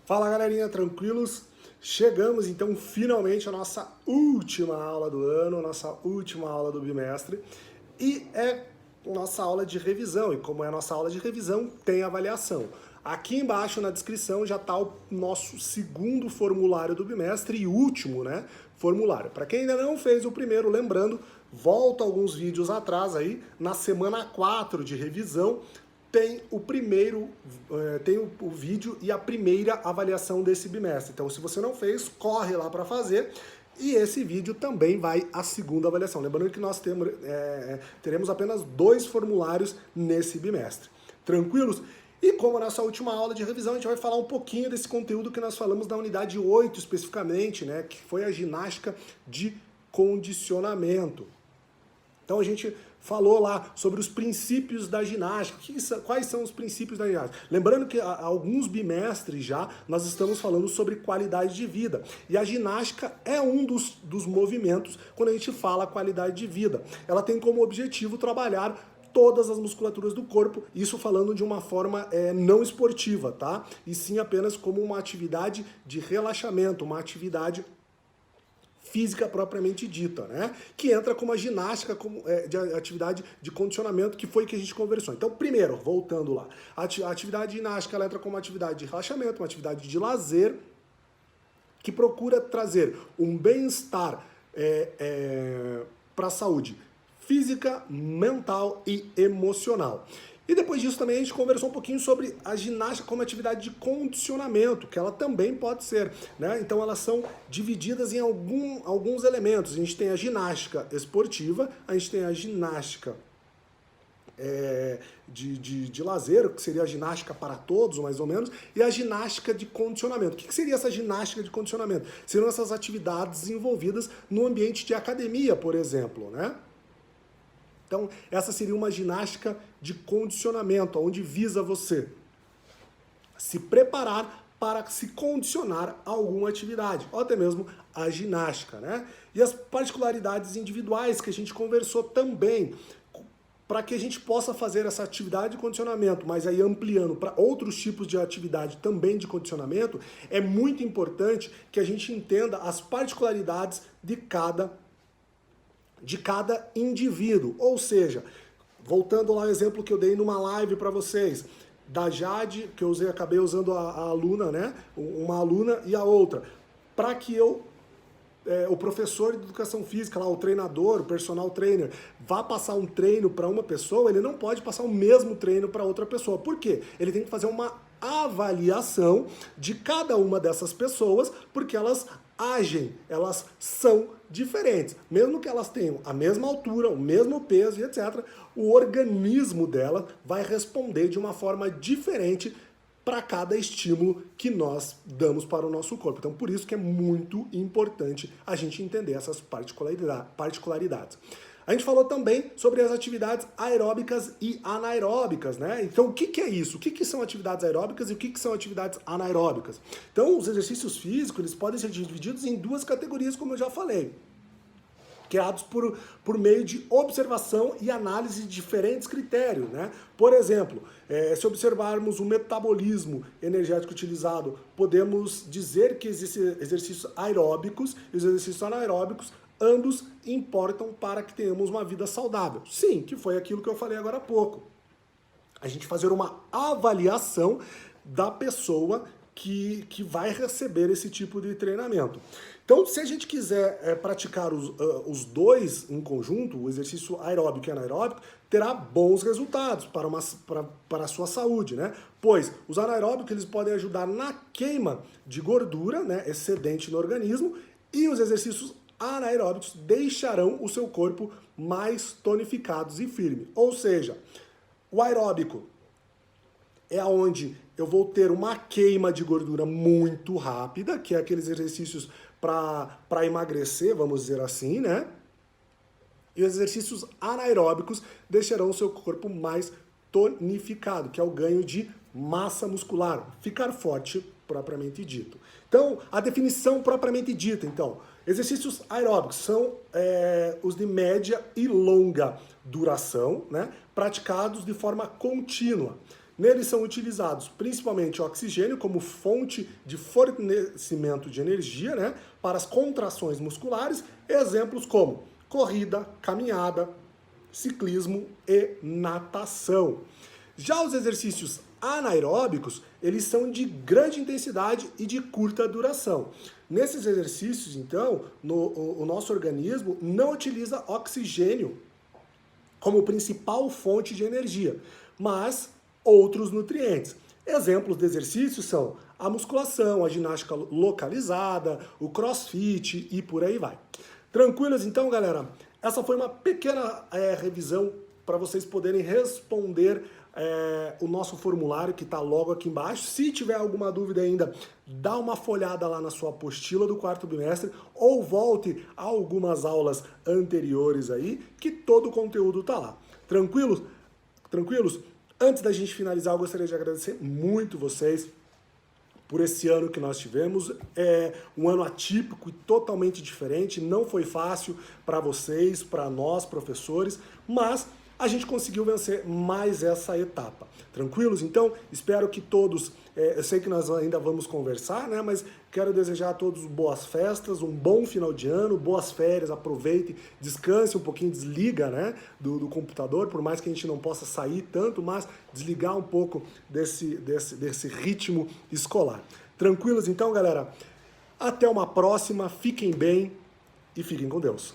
Fala galerinha, tranquilos? Chegamos então finalmente à nossa última aula do ano, nossa última aula do bimestre, e é nossa aula de revisão, e como é a nossa aula de revisão, tem avaliação. Aqui embaixo na descrição já está o nosso segundo formulário do bimestre e último, né, formulário. Para quem ainda não fez o primeiro, lembrando, volta alguns vídeos atrás aí, na semana 4 de revisão, tem o primeiro, tem o vídeo e a primeira avaliação desse bimestre. Então, se você não fez, corre lá para fazer. E esse vídeo também vai à segunda avaliação. Lembrando que nós teremos apenas 2 formulários nesse bimestre. Tranquilos? E como a nossa última aula de revisão, a gente vai falar um pouquinho desse conteúdo que nós falamos na unidade 8 especificamente, né? Que foi a ginástica de condicionamento. Então a gente falou lá sobre os princípios da ginástica. Quais são os princípios da ginástica? Lembrando que há alguns bimestres já nós estamos falando sobre qualidade de vida. E a ginástica é um dos movimentos quando a gente fala qualidade de vida. Ela tem como objetivo trabalhar todas as musculaturas do corpo, isso falando de uma forma não esportiva, tá? E sim apenas como uma atividade de relaxamento, uma atividade física propriamente dita, né? Que entra como a ginástica, como de atividade de condicionamento, que foi que a gente conversou. Então, primeiro, voltando lá, a atividade ginástica ela entra como uma atividade de relaxamento, uma atividade de lazer, que procura trazer um bem-estar para a saúde física, mental e emocional. E depois disso também a gente conversou um pouquinho sobre a ginástica como atividade de condicionamento, que ela também pode ser, né? Então elas são divididas em alguns elementos. A gente tem a ginástica esportiva, a gente tem a ginástica de lazer, que seria a ginástica para todos, mais ou menos, e a ginástica de condicionamento. O que seria essa ginástica de condicionamento? Seriam essas atividades envolvidas no ambiente de academia, por exemplo, né? Então, essa seria uma ginástica de condicionamento, onde visa você se preparar para se condicionar a alguma atividade, ou até mesmo a ginástica, né? E as particularidades individuais que a gente conversou também, para que a gente possa fazer essa atividade de condicionamento, mas aí ampliando para outros tipos de atividade também de condicionamento, é muito importante que a gente entenda as particularidades de cada indivíduo. Ou seja, voltando lá ao exemplo que eu dei numa live para vocês, da Jade, que eu acabei usando a aluna, né? Uma aluna e a outra, para que o professor de educação física, lá, o treinador, o personal trainer, vá passar um treino para uma pessoa, ele não pode passar o mesmo treino para outra pessoa. Por quê? Ele tem que fazer uma avaliação de cada uma dessas pessoas, porque elas agem, elas são diferentes. Mesmo que elas tenham a mesma altura, o mesmo peso e etc., o organismo dela vai responder de uma forma diferente para cada estímulo que nós damos para o nosso corpo. Então, por isso que é muito importante a gente entender essas particularidades. A gente falou também sobre as atividades aeróbicas e anaeróbicas, né? Então, o que é isso? O que são atividades aeróbicas e o que são atividades anaeróbicas? Então, os exercícios físicos, eles podem ser divididos em 2 categorias, como eu já falei, criados por meio de observação e análise de diferentes critérios, né? Por exemplo, se observarmos o metabolismo energético utilizado, podemos dizer que existem exercícios aeróbicos e os exercícios anaeróbicos, ambos importam para que tenhamos uma vida saudável. Sim, que foi aquilo que eu falei agora há pouco. A gente fazer uma avaliação da pessoa que vai receber esse tipo de treinamento. Então, se a gente quiser praticar os dois em conjunto, o exercício aeróbico e anaeróbico, terá bons resultados para a sua saúde, né? Pois os anaeróbicos eles podem ajudar na queima de gordura, né, excedente no organismo, e os exercícios anaeróbicos deixarão o seu corpo mais tonificados e firme. Ou seja, o aeróbico é onde eu vou ter uma queima de gordura muito rápida, que é aqueles exercícios para emagrecer, vamos dizer assim, né? E os exercícios anaeróbicos deixarão o seu corpo mais tonificado, que é o ganho de massa muscular, ficar forte propriamente dito. Então, a definição propriamente dita, então, exercícios aeróbicos são os de média e longa duração, né, praticados de forma contínua. Neles são utilizados principalmente oxigênio como fonte de fornecimento de energia, né, para as contrações musculares, exemplos como corrida, caminhada, ciclismo e natação. Já os exercícios anaeróbicos, eles são de grande intensidade e de curta duração. Nesses exercícios, então, o nosso organismo não utiliza oxigênio como principal fonte de energia, mas outros nutrientes. Exemplos de exercícios são a musculação, a ginástica localizada, o crossfit e por aí vai. Tranquilos então, galera? Essa foi uma pequena revisão para vocês poderem responder o nosso formulário que está logo aqui embaixo. Se tiver alguma dúvida ainda, dá uma folhada lá na sua apostila do quarto bimestre ou volte a algumas aulas anteriores aí, que todo o conteúdo está lá. Tranquilos? Tranquilos? Antes da gente finalizar, eu gostaria de agradecer muito vocês por esse ano que nós tivemos. É um ano atípico e totalmente diferente, não foi fácil para vocês, para nós, professores, mas a gente conseguiu vencer mais essa etapa. Tranquilos? Então, espero que todos, eu sei que nós ainda vamos conversar, né? Mas quero desejar a todos boas festas, um bom final de ano, boas férias, aproveitem, descanse um pouquinho, desliga, né, do computador, por mais que a gente não possa sair tanto, mas desligar um pouco desse ritmo escolar. Tranquilos? Então, galera, até uma próxima, fiquem bem e fiquem com Deus.